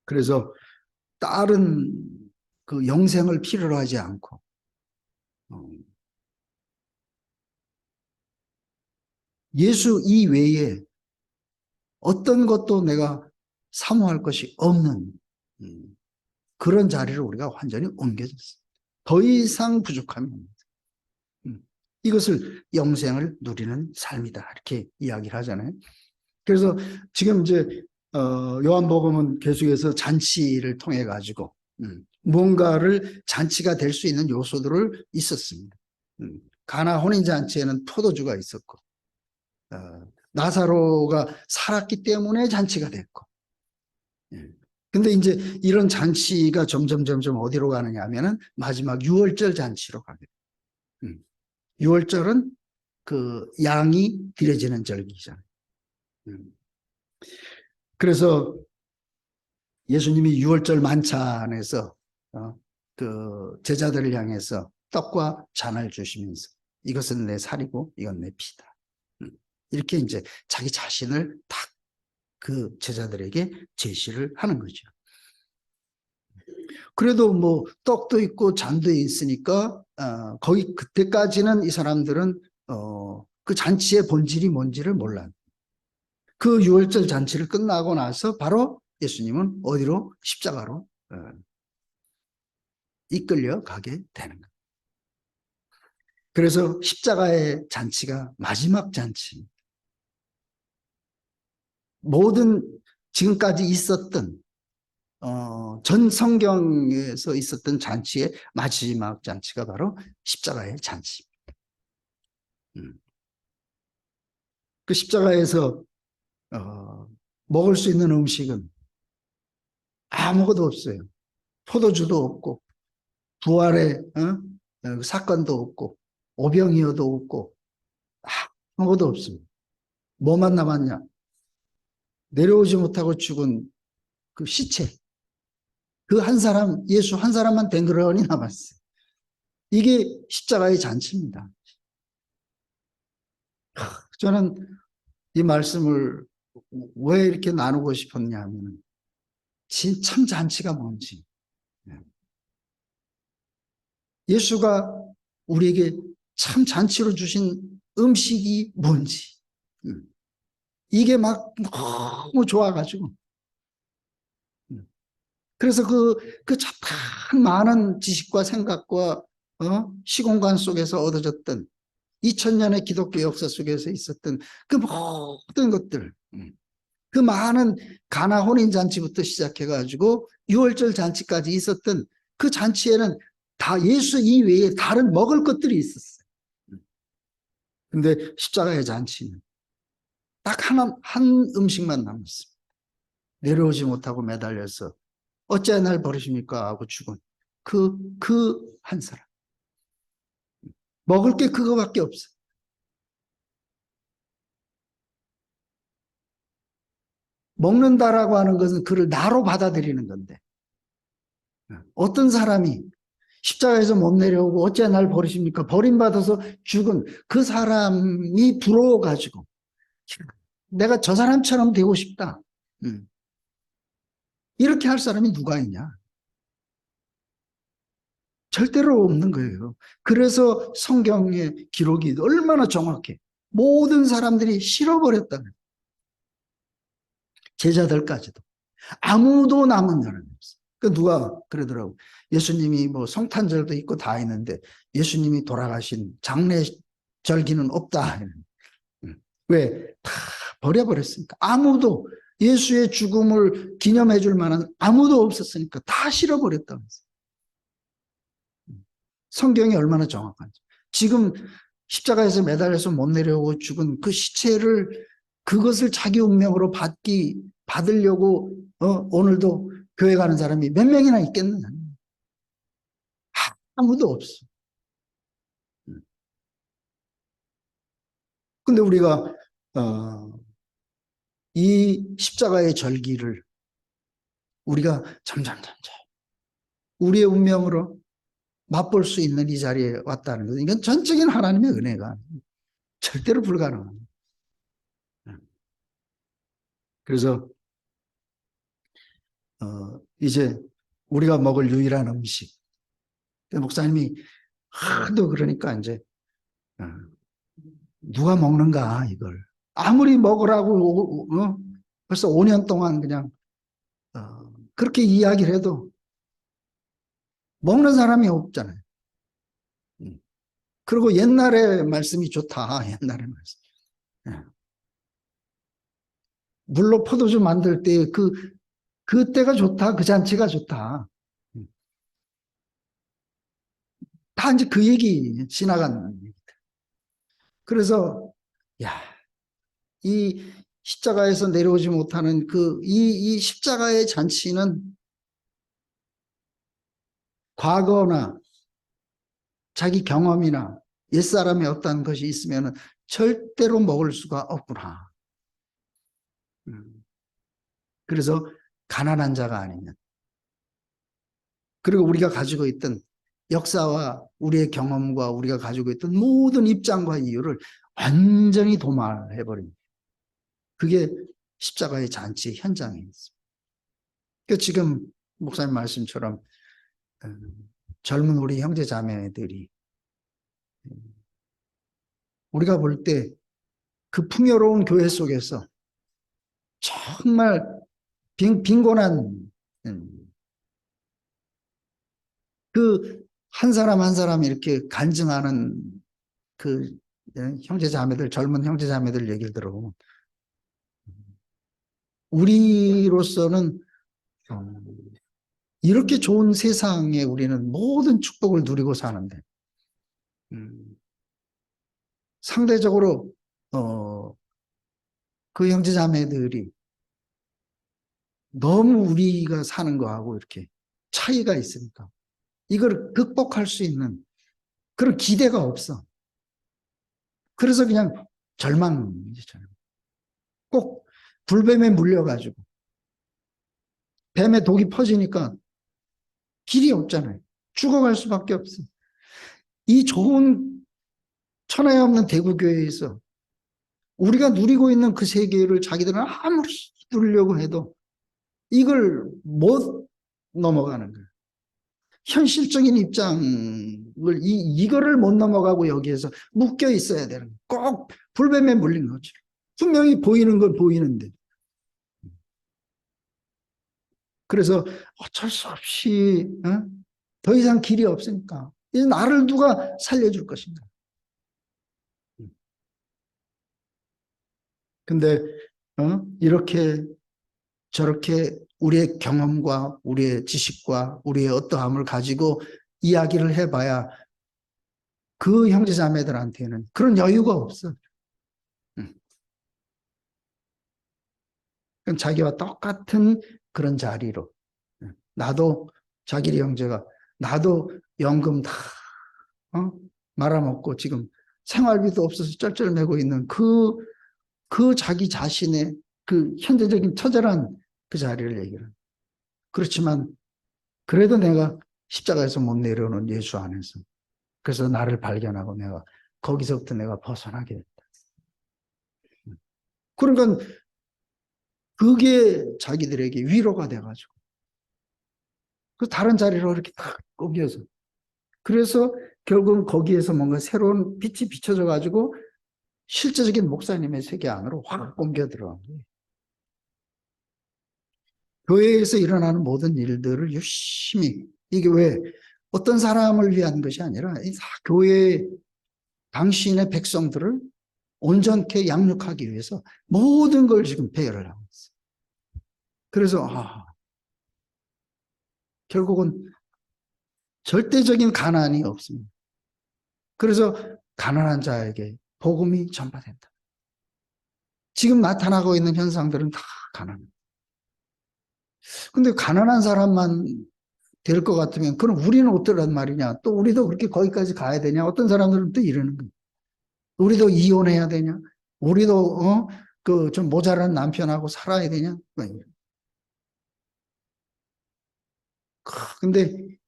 그래서 다른 그 영생을 필요로 하지 않고 예수 이외에 어떤 것도 내가 사모할 것이 없는 그런 자리를 우리가 완전히 옮겨졌어요. 더 이상 부족함이 없습니다. 이것을 영생을 누리는 삶이다 이렇게 이야기를 하잖아요. 그래서 지금 이제 요한복음은 계속해서 잔치를 통해 가지고 뭔가를 잔치가 될 수 있는 요소들을 있었습니다. 가나 혼인잔치에는 포도주가 있었고 나사로가 살았기 때문에 잔치가 됐고, 근데 이제 이런 잔치가 점점 어디로 가느냐 하면은 마지막 유월절 잔치로 가게 돼요. 유월절은 그 양이 드려지는 절기잖아요. 그래서 예수님이 유월절 만찬에서 그 제자들을 향해서 떡과 잔을 주시면서 이것은 내 살이고 이건 내 피다. 이렇게 이제 자기 자신을 딱 그 제자들에게 제시를 하는 거죠. 그래도 뭐 떡도 있고 잔도 있으니까 거의 그때까지는 이 사람들은 그 잔치의 본질이 뭔지를 몰라요. 그 유월절 잔치를 끝나고 나서 바로 예수님은 어디로? 십자가로 이끌려 가게 되는 거예요. 그래서 십자가의 잔치가 마지막 잔치. 모든 지금까지 있었던 전 성경에서 있었던 잔치의 마지막 잔치가 바로 십자가의 잔치. 그 십자가에서 먹을 수 있는 음식은 아무것도 없어요. 포도주도 없고 부활의 사건도 없고 오병이어도 없고 아무것도 없습니다. 뭐만 남았냐? 내려오지 못하고 죽은 그 시체. 그 한 사람, 예수 한 사람만 댕그러니 남았어요. 이게 십자가의 잔치입니다. 저는 이 말씀을 왜 이렇게 나누고 싶었냐 하면 참 잔치가 뭔지, 예수가 우리에게 참 잔치로 주신 음식이 뭔지, 이게 막 너무 좋아가지고, 그래서 참 많은 지식과 생각과 시공간 속에서 얻어졌던 2000년의 기독교 역사 속에서 있었던 그 모든 것들, 그 많은 가나 혼인 잔치부터 시작해가지고 6월절 잔치까지 있었던 그 잔치에는 다 예수 이외에 다른 먹을 것들이 있었어요. 근데 십자가의 잔치는 딱 한 음식만 남았습니다. 내려오지 못하고 매달려서 어째 날 버리십니까 하고 죽은 그 한 사람. 먹을 게 그거밖에 없어요. 먹는다라고 하는 것은 그를 나로 받아들이는 건데, 어떤 사람이 십자가에서 못 내려오고 어째 날 버리십니까? 버림받아서 죽은 그 사람이 부러워가지고 내가 저 사람처럼 되고 싶다. 이렇게 할 사람이 누가 있냐? 절대로 없는 거예요. 그래서 성경의 기록이 얼마나 정확해. 모든 사람들이 싫어버렸다는 거예요. 제자들까지도. 아무도 남은 사람이 없어요. 그 누가 그러더라고. 예수님이 뭐 성탄절도 있고 다 있는데 예수님이 돌아가신 장례 절기는 없다. 왜? 다 버려버렸으니까. 아무도 예수의 죽음을 기념해 줄 만한 아무도 없었으니까 다 실어버렸다면서. 성경이 얼마나 정확한지. 지금 십자가에서 매달려서 못 내려오고 죽은 그 시체를 그것을 자기 운명으로 받으려고 오늘도 교회 가는 사람이 몇 명이나 있겠느냐. 아무도 없어. 근데 우리가 이 십자가의 절기를 우리가 점점 우리의 운명으로 맛볼 수 있는 이 자리에 왔다는 것. 이건 전적인 하나님의 은혜가 절대로 불가능합니다. 그래서 이제 우리가 먹을 유일한 음식. 목사님이 하도 그러니까 이제 누가 먹는가 이걸. 아무리 먹으라고 벌써 5년 동안 그냥 그렇게 이야기를 해도 먹는 사람이 없잖아요. 그리고 옛날에 말씀이 좋다. 옛날에 말씀. 물로 포도주 만들 때 그때가 좋다. 그 잔치가 좋다. 다 이제 그 얘기 지나간 얘기다. 그래서 이 십자가에서 내려오지 못하는 이 십자가의 잔치는 과거나 자기 경험이나 옛사람의 어떤 것이 있으면 절대로 먹을 수가 없구나. 그래서 가난한 자가 아니면, 그리고 우리가 가지고 있던 역사와 우리의 경험과 우리가 가지고 있던 모든 입장과 이유를 완전히 도말해버립니다. 그게 십자가의 잔치 현장에 있습니다. 그러니까 지금 목사님 말씀처럼 젊은 우리 형제 자매들이 우리가 볼 때 그 풍요로운 교회 속에서 정말 빈곤한 그 한 사람 한 사람 이렇게 간증하는 그 형제 자매들, 젊은 형제 자매들 얘기를 들어보면 우리로서는 이렇게 좋은 세상에 우리는 모든 축복을 누리고 사는데, 상대적으로, 그 형제 자매들이 너무 우리가 사는 거하고 이렇게 차이가 있으니까, 이걸 극복할 수 있는 그런 기대가 없어. 그래서 그냥 절망이잖아요. 꼭 불뱀에 물려가지고, 뱀의 독이 퍼지니까 길이 없잖아요. 죽어갈 수밖에 없어. 이 좋은 천하에 없는 대구교회에서 우리가 누리고 있는 그 세계를 자기들은 아무리 누리려고 해도 이걸 못 넘어가는 거예요. 현실적인 입장을, 이거를 못 넘어가고 여기에서 묶여 있어야 되는 거예요. 꼭 불뱀에 물린 거죠. 분명히 보이는 건 보이는데. 그래서 어쩔 수 없이, 더 이상 길이 없으니까 이제 나를 누가 살려줄 것인가. 근데 이렇게 저렇게 우리의 경험과 우리의 지식과 우리의 어떠함을 가지고 이야기를 해봐야 그 형제자매들한테는 그런 여유가 없어. 자기와 똑같은 그런 자리로, 나도, 자기 형제가 나도 연금 다 말아먹고 지금 생활비도 없어서 쩔쩔매고 있는 그 자기 자신의 그 현재적인 처절한 그 자리를 얘기를. 그렇지만 그래도 내가 십자가에서 못 내려오는 예수 안에서, 그래서 나를 발견하고 내가 거기서부터 내가 벗어나게 됐다. 그러니까 그게 자기들에게 위로가 돼가지고 그 다른 자리로 이렇게 탁 옮겨서, 그래서 결국은 거기에서 뭔가 새로운 빛이 비춰져 가지고 실제적인 목사님의 세계 안으로 확 옮겨 들어간 거예요. 교회에서 일어나는 모든 일들을 열심히, 이게 왜 어떤 사람을 위한 것이 아니라 이 교회 당신의 백성들을 온전케 양육하기 위해서 모든 걸 지금 배열을 하고 있어요. 그래서 결국은 절대적인 가난이 없습니다. 그래서 가난한 자에게 복음이 전파된다. 지금 나타나고 있는 현상들은 다 가난합니다. 근데 가난한 사람만 될 것 같으면 그럼 우리는 어떠란 말이냐? 또 우리도 그렇게 거기까지 가야 되냐? 어떤 사람들은 또 이러는 거예요. 우리도 이혼해야 되냐? 우리도 그 좀 모자란 남편하고 살아야 되냐? 근데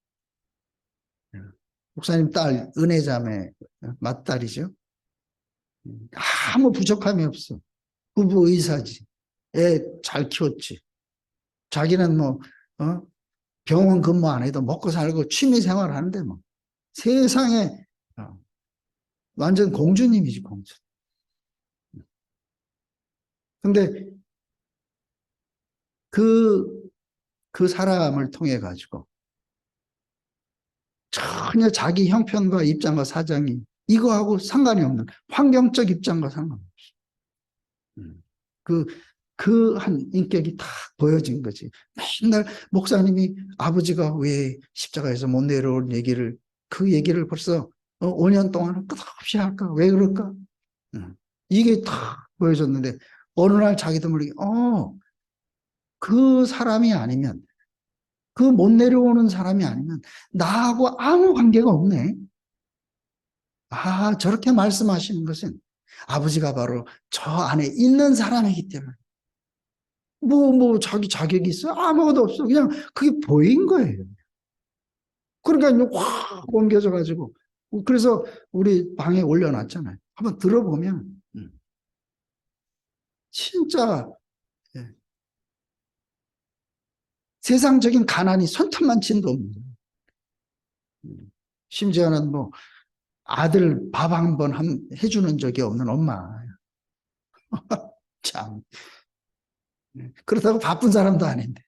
목사님 딸 은혜자매 맏딸이죠. 아무 부족함이 없어. 부부 의사지. 애 잘 키웠지. 자기는 뭐 병원 근무 안 해도 먹고 살고 취미 생활 하는데 뭐 세상에 완전 공주님이지, 공주. 근데 그 사람을 통해 가지고 전혀 자기 형편과 입장과 사정이 이거하고 상관이 없는 환경적 입장과 상관없이 그 한 인격이 다 보여진 거지. 맨날 목사님이 아버지가 왜 십자가에서 못 내려올 얘기를, 그 얘기를 벌써 5년 동안 끝없이 할까? 왜 그럴까? 이게 다 보여졌는데 어느 날 자기도 모르게 그 사람이 아니면, 그 못 내려오는 사람이 아니면 나하고 아무 관계가 없네. 저렇게 말씀하시는 것은 아버지가 바로 저 안에 있는 사람이기 때문에. 자기 자격이 있어? 아무것도 없어. 그냥 그게 보인 거예요. 그러니까 확 옮겨져 가지고. 그래서 우리 방에 올려놨잖아요. 한번 들어보면, 진짜, 예, 세상적인 가난이 손톱만 친도 없는 거예요. 심지어는 뭐, 아들 밥 한 번 해주는 적이 없는 엄마. 참. 그렇다고 바쁜 사람도 아닌데.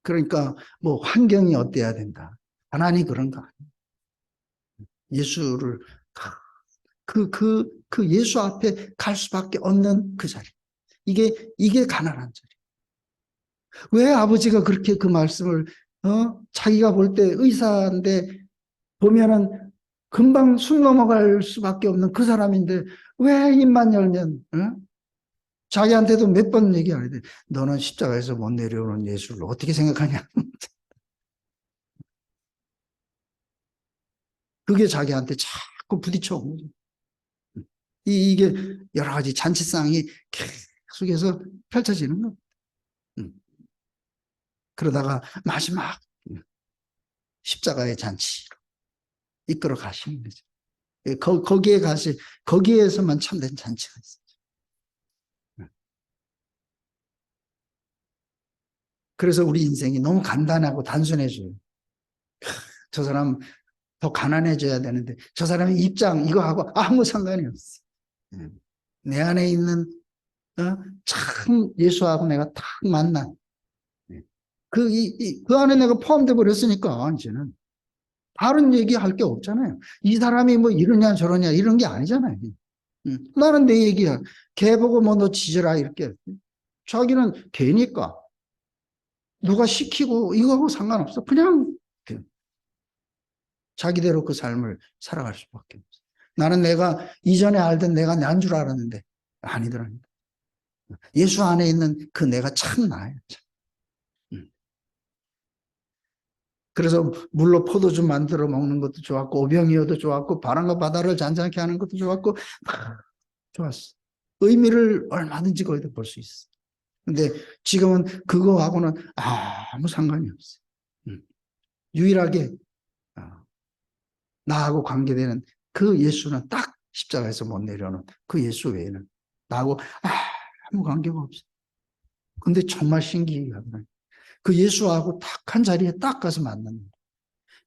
그러니까 뭐 환경이 어때야 된다. 가난이 그런가. 예수를, 그 예수 앞에 갈 수밖에 없는 그 자리. 이게 가난한 자리. 왜 아버지가 그렇게 그 말씀을, 자기가 볼 때 의사인데 보면은 금방 숨 넘어갈 수밖에 없는 그 사람인데 왜 입만 열면, 자기한테도 몇 번 얘기 안 해. 너는 십자가에서 못 내려오는 예수를 어떻게 생각하냐? 그게 자기한테 자꾸 부딪혀 오는 거죠. 이게 여러 가지 잔치상이 계속해서 펼쳐지는 거. 그러다가 마지막 십자가의 잔치로 이끌어 가시는 거죠. 거기에 거기에서만 참된 잔치가 있어요. 그래서 우리 인생이 너무 간단하고 단순해져요. 저 사람 더 가난해져야 되는데 저 사람의 입장 이거하고 아무 상관이 없어. 내 안에 있는, 참 예수하고 내가 딱 만난 그 안에 내가 포함돼 버렸으니까 이제는 다른 얘기할 게 없잖아요. 이 사람이 뭐 이러냐 저러냐 이런 게 아니잖아요. 나는 내 얘기야. 걔 보고 뭐 너 지져라 이렇게. 자기는 걔니까 누가 시키고 이거하고 상관없어. 그냥 자기대로 그 삶을 살아갈 수밖에 없어. 나는 내가 이전에 알던 내가 난 줄 알았는데 아니더라니까. 예수 안에 있는 그 내가 참 나예요. 그래서 물로 포도주 만들어 먹는 것도 좋았고 오병이어도 좋았고 바람과 바다를 잔잔케 하는 것도 좋았고 좋았어. 의미를 얼마든지 거기다 볼 수 있어. 근데 지금은 그거하고는 아무 상관이 없어. 유일하게 나하고 관계되는 그 예수는 딱 십자가에서 못 내려오는 그 예수 외에는 나하고 아무 관계가 없어. 근데 정말 신기하더라고요. 그 예수하고 딱 한 자리에 딱 가서 만납니다.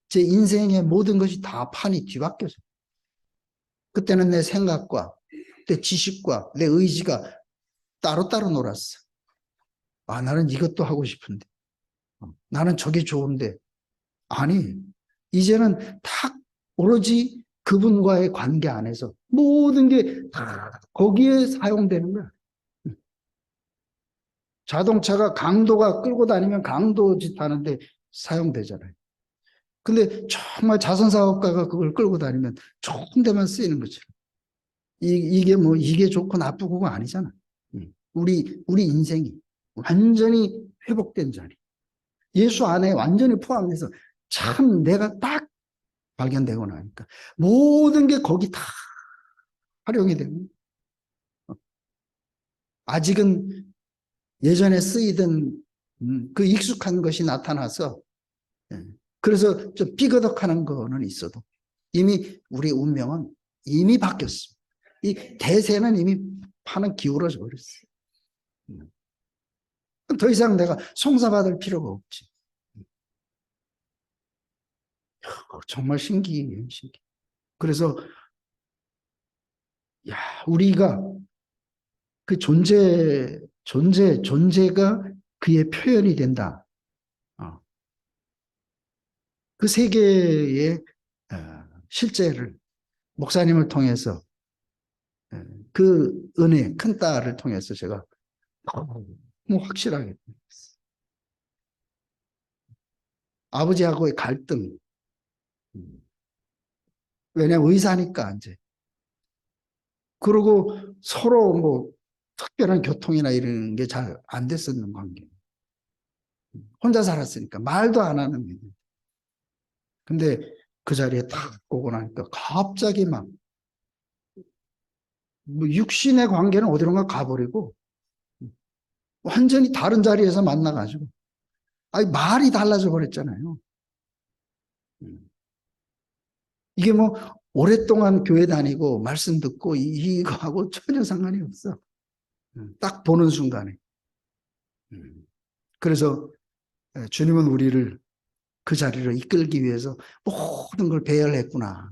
제 인생의 모든 것이 다 판이 뒤바뀌어서 그때는 내 생각과 내 지식과 내 의지가 따로따로 놀았어. 나는 이것도 하고 싶은데 나는 저게 좋은데 아니 이제는 딱 오로지 그분과의 관계 안에서 모든 게 다 거기에 사용되는 거야. 자동차가 강도가 끌고 다니면 강도 짓 하는데 사용되잖아요. 근데 정말 자선사업가가 그걸 끌고 다니면 좋은 데만 쓰이는 거죠. 이게 뭐 이게 좋고 나쁘고가 아니잖아. 우리 인생이 완전히 회복된 자리. 예수 안에 완전히 포함해서 참 내가 딱 발견되고 나니까 모든 게 거기 다 활용이 되고 아직은 예전에 쓰이던 그 익숙한 것이 나타나서 그래서 좀 삐거덕하는 거는 있어도 이미 우리 운명은 이미 바뀌었습니다. 이 대세는 이미 판은 기울어져 버렸어요. 더 이상 내가 송사받을 필요가 없지. 정말 신기해요, 신기. 그래서 야, 우리가 그 존재가 그의 표현이 된다. 그 세계의 실제를 목사님을 통해서 그 은혜, 큰 딸을 통해서 제가 너무 확실하게 아버지하고의 갈등. 왜냐면 의사니까 이제. 그리고 서로 뭐 특별한 교통이나 이런 게 잘 안 됐었는 관계. 혼자 살았으니까 말도 안 하는 애. 근데 그 자리에 딱 오고 나니까 갑자기 막 뭐 육신의 관계는 어디론가 가버리고 완전히 다른 자리에서 만나가지고 아니 말이 달라져 버렸잖아요. 이게 뭐 오랫동안 교회 다니고 말씀 듣고 이거하고 전혀 상관이 없어. 딱 보는 순간에. 그래서 주님은 우리를 그 자리로 이끌기 위해서 모든 걸 배열했구나.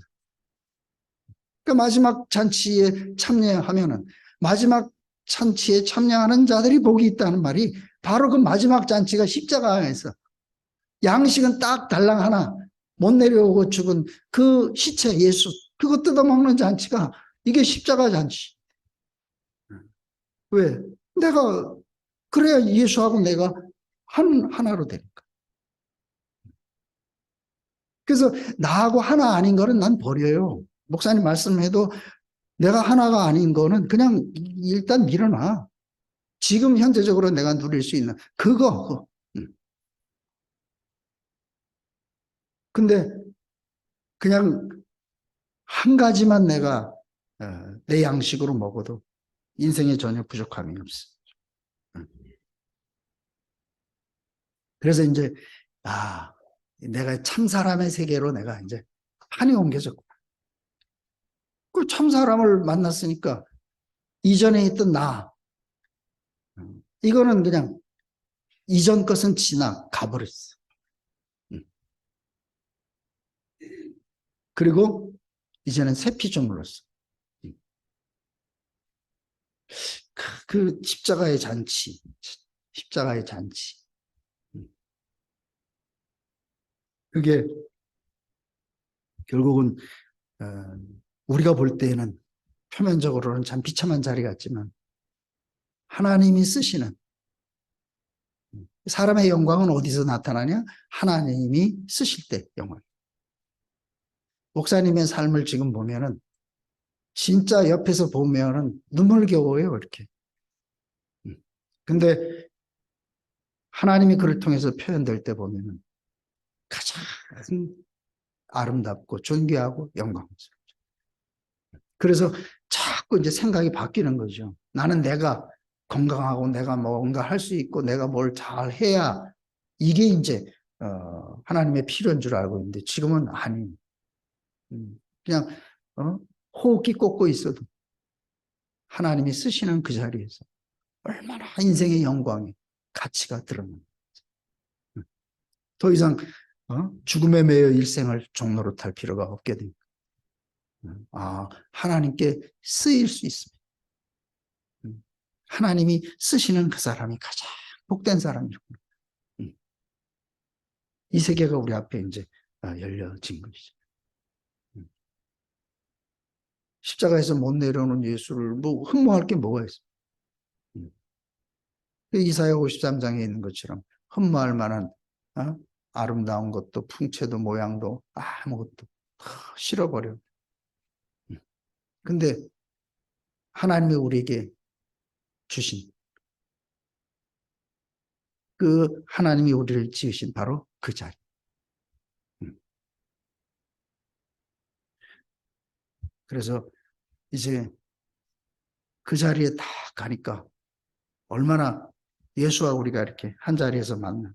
그러니까 마지막 잔치에 참여하면은 마지막 잔치에 참여하는 자들이 복이 있다는 말이 바로 그 마지막 잔치가 십자가에서 양식은 딱 달랑 하나 못 내려오고 죽은 그 시체 예수 그거 뜯어먹는 잔치가 이게 십자가 잔치. 왜? 내가 그래야 예수하고 내가 하나로 되니까. 그래서 나하고 하나 아닌 거는 난 버려요. 목사님 말씀해도 내가 하나가 아닌 거는 그냥 일단 밀어놔. 지금 현재적으로 내가 누릴 수 있는 그거. 근데 그냥 한 가지만 내가 내 양식으로 먹어도 인생에 전혀 부족함이 없어. 그래서 이제 내가 참 사람의 세계로 내가 이제 판이 옮겨졌고, 그 참 사람을 만났으니까 이전에 있던 나, 이거는 그냥 이전 것은 가버렸어. 그리고 이제는 새 피조물로서 그 십자가의 잔치, 십자가의 잔치. 그게 결국은 우리가 볼 때에는 표면적으로는 참 비참한 자리 같지만 하나님이 쓰시는, 사람의 영광은 어디서 나타나냐? 하나님이 쓰실 때 영광. 목사님의 삶을 지금 보면은 진짜 옆에서 보면은 눈물겨워요, 이렇게. 근데 하나님이 그를 통해서 표현될 때 보면은 가장 아름답고 존귀하고 영광스러워. 그래서 자꾸 이제 생각이 바뀌는 거죠. 나는 내가 건강하고 내가 뭔가 할 수 있고 내가 뭘 잘 해야 이게 이제 하나님의 필요인 줄 알고 있는데 지금은 아니. 그냥 호흡기 꽂고 있어도 하나님이 쓰시는 그 자리에서 얼마나 인생의 영광이 가치가 드러나는 거죠. 더 이상 죽음에 매여 일생을 종로로 탈 필요가 없게 됩니다. 하나님께 쓰일 수 있습니다. 하나님이 쓰시는 그 사람이 가장 복된 사람이구나. 이 세계가 우리 앞에 이제 열려진 것이죠. 십자가에서 못 내려오는 예수를 뭐 흠모할 게 뭐가 있어요? 이사야 53장에 있는 것처럼 흠모할 만한 아름다운 것도 풍채도 모양도 아무것도 다 실어버려. 근데 하나님이 우리에게 주신 그 하나님이 우리를 지으신 바로 그 자리. 그래서 이제 그 자리에 딱 가니까 얼마나 예수와 우리가 이렇게 한 자리에서 만나.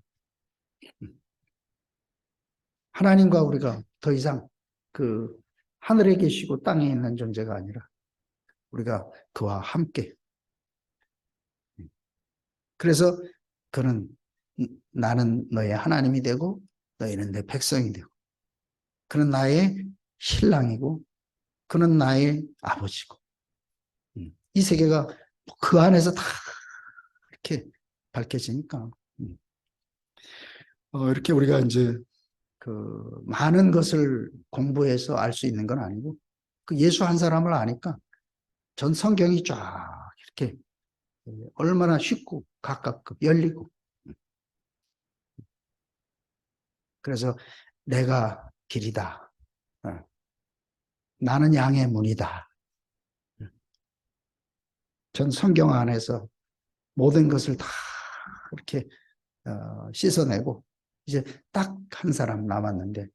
하나님과 우리가 더 이상 그 하늘에 계시고 땅에 있는 존재가 아니라 우리가 그와 함께. 그래서 그는 나는 너의 하나님이 되고 너희는 내 백성이 되고 그는 나의 신랑이고 그는 나의 아버지고 이 세계가 그 안에서 다 이렇게 밝혀지니까 이렇게 우리가 이제 그 많은 것을 공부해서 알 수 있는 건 아니고 그 예수 한 사람을 아니까 전 성경이 쫙 이렇게 얼마나 쉽고 가깝고 열리고 그래서 내가 길이다. 나는 양의 문이다. 전 성경 안에서 모든 것을 다 이렇게 씻어내고 이제 딱 한 사람 남았는데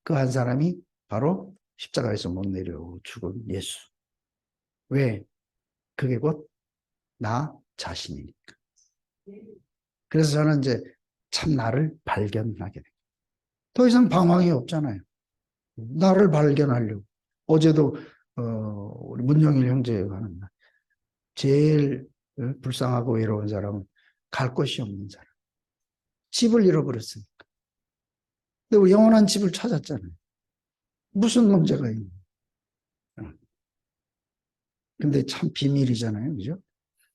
그 한 사람이 바로 십자가에서 못 내려오고 죽은 예수. 왜? 그게 곧 나 자신이니까. 그래서 저는 이제 참 나를 발견하게 돼요. 더 이상 방황이 없잖아요. 나를 발견하려고. 어제도 우리 문영일 형제가 하는 날. 제일 불쌍하고 외로운 사람은 갈 곳이 없는 사람. 집을 잃어버렸으니까. 근데 우리 영원한 집을 찾았잖아요. 무슨 문제가 있는? 근데 참 비밀이잖아요, 그죠?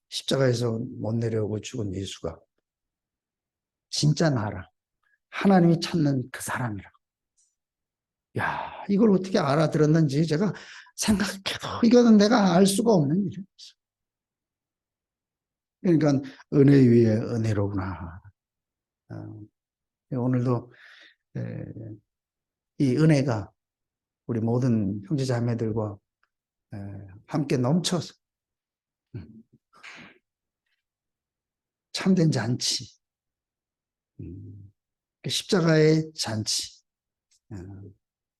십자가에서 못 내려오고 죽은 예수가 진짜 나라, 하나님이 찾는 그 사람이라. 야, 이걸 어떻게 알아들었는지 제가 생각해도 이거는 내가 알 수가 없는 일이었어. 그러니까 은혜 위에 은혜로구나. 오늘도 이 은혜가 우리 모든 형제자매들과 함께 넘쳐서 참된 잔치, 십자가의 잔치,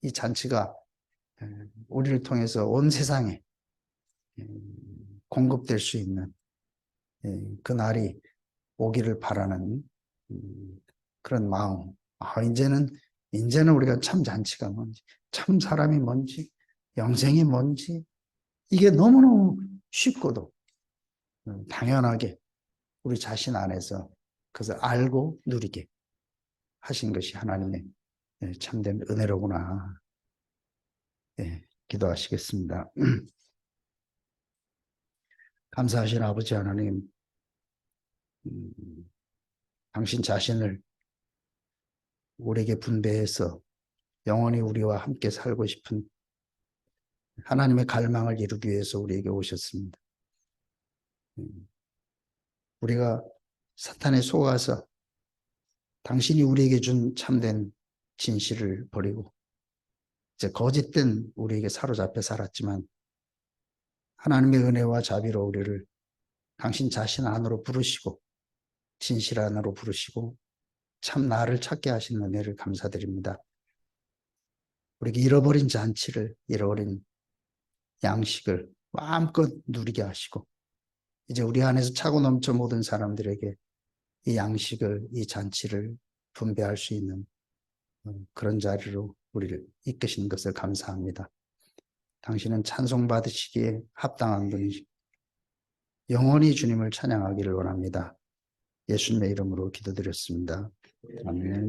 이 잔치가 우리를 통해서 온 세상에 공급될 수 있는 그 날이 오기를 바라는 그런 마음. 이제는 우리가 참 잔치가 뭔지, 참 사람이 뭔지, 영생이 뭔지, 이게 너무너무 쉽고도 당연하게 우리 자신 안에서 그것을 알고 누리게 하신 것이 하나님의 참된 은혜로구나. 기도하시겠습니다. 감사하신 아버지 하나님, 당신 자신을 우리에게 분배해서 영원히 우리와 함께 살고 싶은 하나님의 갈망을 이루기 위해서 우리에게 오셨습니다. 우리가 사탄에 속아서 당신이 우리에게 준 참된 진실을 버리고 이제 거짓된 우리에게 사로잡혀 살았지만 하나님의 은혜와 자비로 우리를 당신 자신 안으로 부르시고 진실 안으로 부르시고 참 나를 찾게 하신 은혜를 감사드립니다. 우리에게 잃어버린 잔치를, 잃어버린 양식을 마음껏 누리게 하시고 이제 우리 안에서 차고 넘쳐 모든 사람들에게 이 양식을, 이 잔치를 분배할 수 있는 그런 자리로 우리를 이끄신 것을 감사합니다. 당신은 찬송받으시기에 합당한 분이시고 영원히 주님을 찬양하기를 원합니다. 예수님의 이름으로 기도드렸습니다. 아멘.